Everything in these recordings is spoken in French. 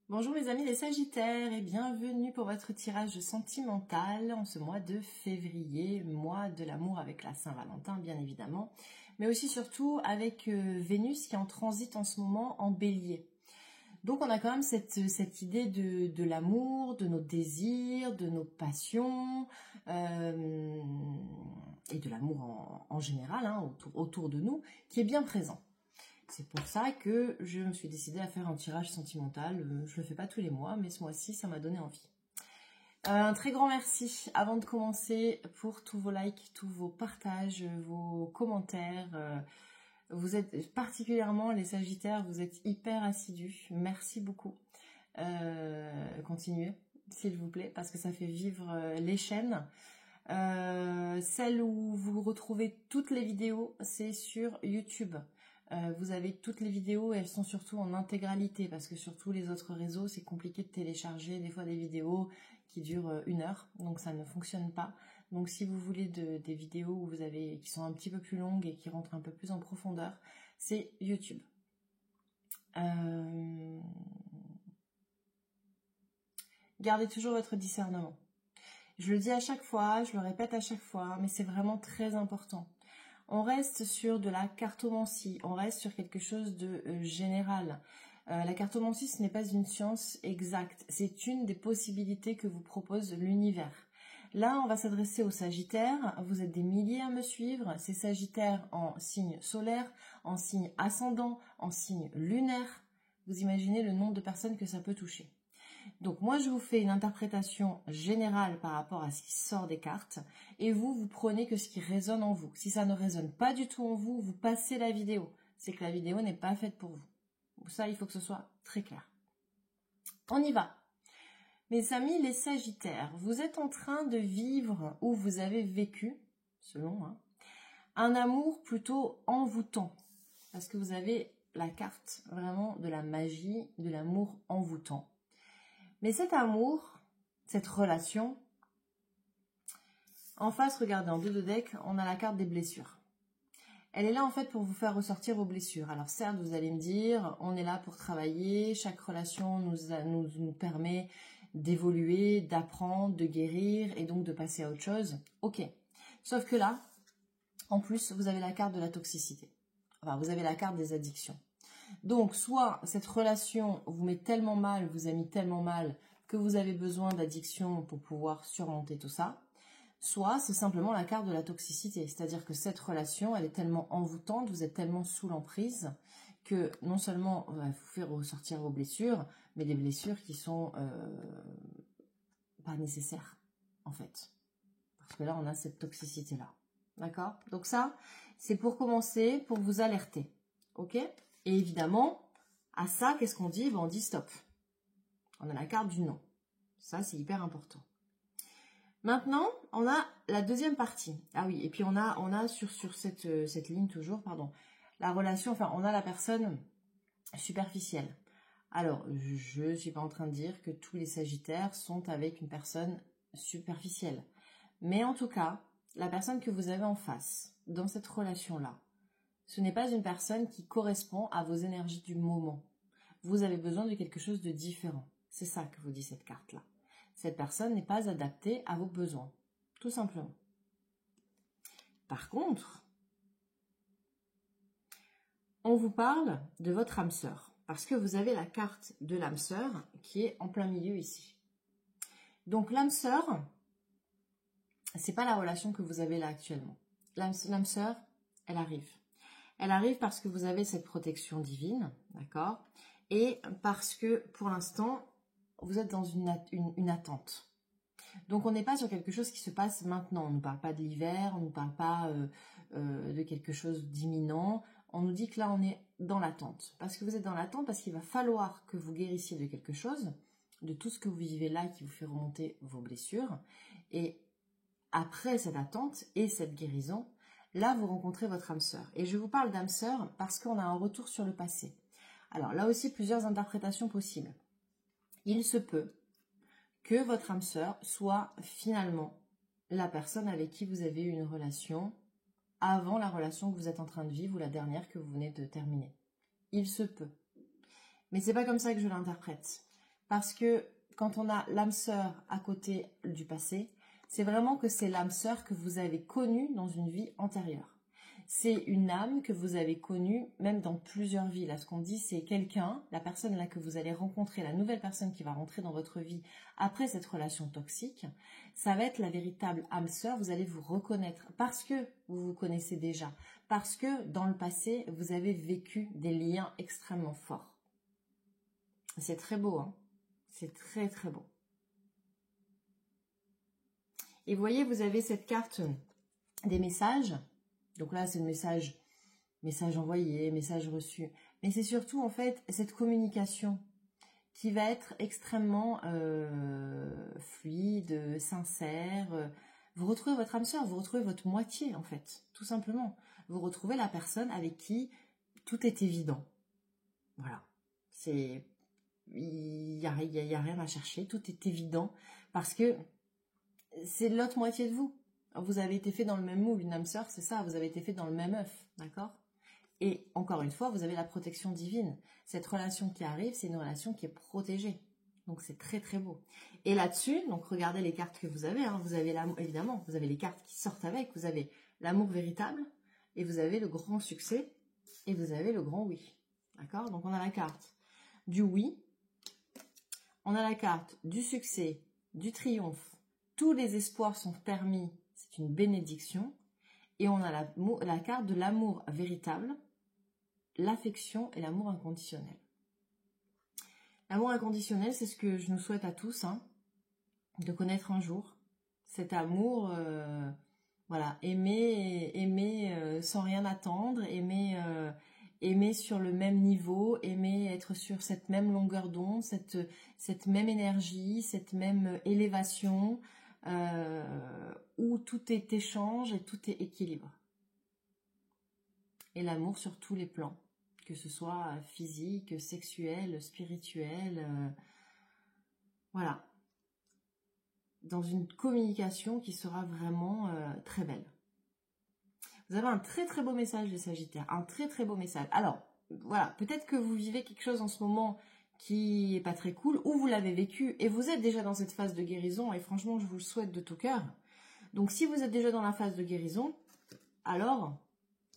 Bonjour mes amis les Sagittaires et bienvenue pour votre tirage sentimental en ce mois de février, mois de l'amour avec la Saint-Valentin bien évidemment, mais aussi surtout avec Vénus qui est en transit en ce moment en Bélier. Donc on a quand même cette idée de l'amour, de nos désirs, de nos passions et de l'amour en général autour de nous qui est bien présent. C'est pour ça que je me suis décidée à faire un tirage sentimental. Je le fais pas tous les mois, mais ce mois-ci, ça m'a donné envie. Un très grand merci avant de commencer pour tous vos likes, tous vos partages, vos commentaires. Vous êtes particulièrement les Sagittaires, vous êtes hyper assidus. Merci beaucoup. Continuez, s'il vous plaît, parce que ça fait vivre les chaînes. Celle où vous retrouvez toutes les vidéos, c'est sur YouTube. Vous avez toutes les vidéos et elles sont surtout en intégralité parce que sur tous les autres réseaux c'est compliqué de télécharger des fois des vidéos qui durent 1 heure, donc ça ne fonctionne pas. Donc si vous voulez des vidéos où qui sont un petit peu plus longues et qui rentrent un peu plus en profondeur, c'est YouTube. Gardez toujours votre discernement. Je le dis à chaque fois, je le répète à chaque fois, mais c'est vraiment très important. On reste sur de la cartomancie, on reste sur quelque chose de général. La cartomancie, ce n'est pas une science exacte, c'est une des possibilités que vous propose l'univers. Là, on va s'adresser aux Sagittaires, vous êtes des milliers à me suivre, c'est Sagittaires en signe solaire, en signe ascendant, en signe lunaire. Vous imaginez le nombre de personnes que ça peut toucher. Donc moi je vous fais une interprétation générale par rapport à ce qui sort des cartes et vous prenez que ce qui résonne en vous. Si ça ne résonne pas du tout en vous, vous passez la vidéo. C'est que la vidéo n'est pas faite pour vous. Ça, il faut que ce soit très clair. On y va. Mes amis les Sagittaires, vous êtes en train de vivre ou vous avez vécu, selon, un amour plutôt envoûtant. Parce que vous avez la carte vraiment de la magie, de l'amour envoûtant. Mais cet amour, cette relation, en face, regardez, en dos de deck, on a la carte des blessures. Elle est là en fait pour vous faire ressortir vos blessures. Alors certes, vous allez me dire, on est là pour travailler, chaque relation nous permet d'évoluer, d'apprendre, de guérir et donc de passer à autre chose. Ok. Sauf que là, en plus, vous avez la carte de la toxicité. Enfin, vous avez la carte des addictions. Donc, soit cette relation vous met tellement mal, vous a mis tellement mal que vous avez besoin d'addiction pour pouvoir surmonter tout ça, soit c'est simplement la carte de la toxicité. C'est-à-dire que cette relation, elle est tellement envoûtante, vous êtes tellement sous l'emprise que non seulement elle va vous faire ressortir vos blessures, mais des blessures qui sont pas nécessaires, en fait. Parce que là, on a cette toxicité-là. D'accord? Donc ça, c'est pour commencer, pour vous alerter. Ok? Et évidemment, à ça, qu'est-ce qu'on dit? On dit stop. On a la carte du non. Ça, c'est hyper important. Maintenant, on a la deuxième partie. Ah oui, et puis on a sur cette ligne toujours, pardon, la relation, enfin, on a la personne superficielle. Alors, je ne suis pas en train de dire que tous les Sagittaires sont avec une personne superficielle. Mais en tout cas, la personne que vous avez en face, dans cette relation-là, ce n'est pas une personne qui correspond à vos énergies du moment. Vous avez besoin de quelque chose de différent. C'est ça que vous dit cette carte-là. Cette personne n'est pas adaptée à vos besoins, tout simplement. Par contre, on vous parle de votre âme sœur, parce que vous avez la carte de l'âme sœur qui est en plein milieu ici. Donc l'âme sœur, c'est pas la relation que vous avez là actuellement. L'âme sœur, elle arrive. Elle arrive parce que vous avez cette protection divine, d'accord? Et parce que, pour l'instant, vous êtes dans une attente. Donc, on n'est pas sur quelque chose qui se passe maintenant. On ne parle pas de l'hiver, on ne parle pas de quelque chose d'imminent. On nous dit que là, on est dans l'attente. Parce que vous êtes dans l'attente, parce qu'il va falloir que vous guérissiez de quelque chose, de tout ce que vous vivez là qui vous fait remonter vos blessures. Et après cette attente et cette guérison, là, vous rencontrez votre âme sœur. Et je vous parle d'âme sœur parce qu'on a un retour sur le passé. Alors là aussi, plusieurs interprétations possibles. Il se peut que votre âme sœur soit finalement la personne avec qui vous avez eu une relation avant la relation que vous êtes en train de vivre ou la dernière que vous venez de terminer. Il se peut. Mais c'est pas comme ça que je l'interprète. Parce que quand on a l'âme sœur à côté du passé, c'est vraiment que c'est l'âme sœur que vous avez connue dans une vie antérieure. C'est une âme que vous avez connue même dans plusieurs vies. Là, ce qu'on dit, c'est quelqu'un, la personne là que vous allez rencontrer, la nouvelle personne qui va rentrer dans votre vie après cette relation toxique, ça va être la véritable âme sœur. Vous allez vous reconnaître parce que vous vous connaissez déjà, parce que dans le passé, vous avez vécu des liens extrêmement forts. C'est très beau, hein? C'est très très beau. Et vous voyez, vous avez cette carte des messages. Donc là, c'est le message envoyé, message reçu. Mais c'est surtout, en fait, cette communication qui va être extrêmement fluide, sincère. Vous retrouvez votre âme sœur, vous retrouvez votre moitié, en fait, tout simplement. Vous retrouvez la personne avec qui tout est évident. Voilà. Il n'y a rien à chercher, tout est évident parce que c'est l'autre moitié de vous. Vous avez été fait dans le même moule, une âme sœur, c'est ça, vous avez été fait dans le même œuf, d'accord? Et encore une fois, vous avez la protection divine. Cette relation qui arrive, c'est une relation qui est protégée. Donc c'est très très beau. Et là-dessus, donc regardez les cartes que vous avez, hein. Vous avez l'amour, évidemment, vous avez les cartes qui sortent avec, vous avez l'amour véritable, et vous avez le grand succès, et vous avez le grand oui. D'accord? Donc on a la carte du oui, on a la carte du succès, du triomphe, tous les espoirs sont permis, c'est une bénédiction, et on a la carte de l'amour véritable, l'affection et l'amour inconditionnel. L'amour inconditionnel, c'est ce que je nous souhaite à tous, hein, de connaître un jour. Cet amour, voilà, aimer sans rien attendre, aimer sur le même niveau, aimer être sur cette même longueur d'onde, cette même énergie, cette même élévation, où tout est échange et tout est équilibre. Et l'amour sur tous les plans, que ce soit physique, sexuel, spirituel, voilà. Dans une communication qui sera vraiment très belle. Vous avez un très très beau message les Sagittaires, un très très beau message. Alors, voilà, peut-être que vous vivez quelque chose en ce moment qui est pas très cool, ou vous l'avez vécu et vous êtes déjà dans cette phase de guérison, et franchement, je vous le souhaite de tout cœur. Donc, si vous êtes déjà dans la phase de guérison, alors,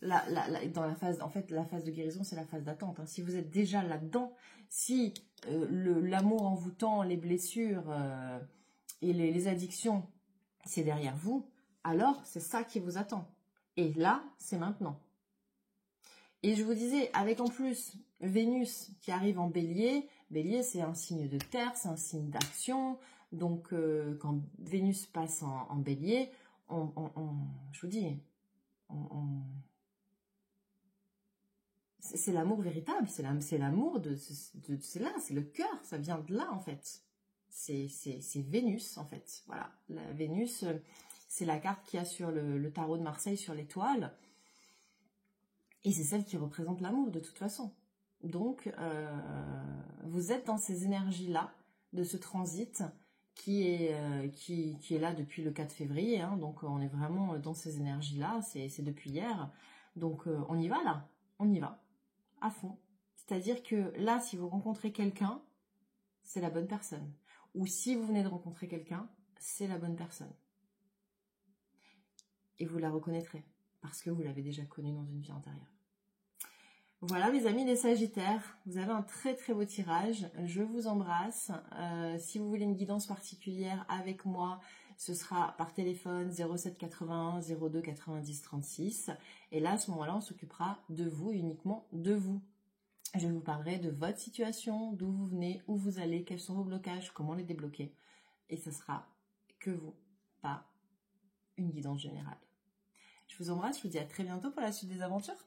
dans la phase, en fait, la phase de guérison, c'est la phase d'attente. Hein. Si vous êtes déjà là-dedans, si l'amour en vous tend, les blessures et les addictions, c'est derrière vous, alors c'est ça qui vous attend. Et là, c'est maintenant. Et je vous disais, avec en plus Vénus qui arrive en Bélier, Bélier c'est un signe de terre, c'est un signe d'action. Donc quand Vénus passe en Bélier, je vous dis, c'est l'amour véritable, c'est l'amour c'est là, c'est le cœur, ça vient de là en fait. C'est Vénus en fait. Voilà, la Vénus, c'est la carte qu'il y a sur le tarot de Marseille sur l'étoile. Et c'est celle qui représente l'amour de toute façon. Donc, vous êtes dans ces énergies-là, de ce transit qui est là depuis le 4 février. Hein, donc, on est vraiment dans ces énergies-là, c'est depuis hier. Donc, on y va là, on y va, à fond. C'est-à-dire que là, si vous rencontrez quelqu'un, c'est la bonne personne. Ou si vous venez de rencontrer quelqu'un, c'est la bonne personne. Et vous la reconnaîtrez, parce que vous l'avez déjà connue dans une vie antérieure. Voilà mes amis les Sagittaires, vous avez un très très beau tirage, je vous embrasse. Si vous voulez une guidance particulière avec moi, ce sera par téléphone 07 81 02 90 36. Et là, à ce moment-là, on s'occupera de vous, uniquement de vous. Je vous parlerai de votre situation, d'où vous venez, où vous allez, quels sont vos blocages, comment les débloquer. Et ce sera que vous, pas une guidance générale. Je vous embrasse, je vous dis à très bientôt pour la suite des aventures.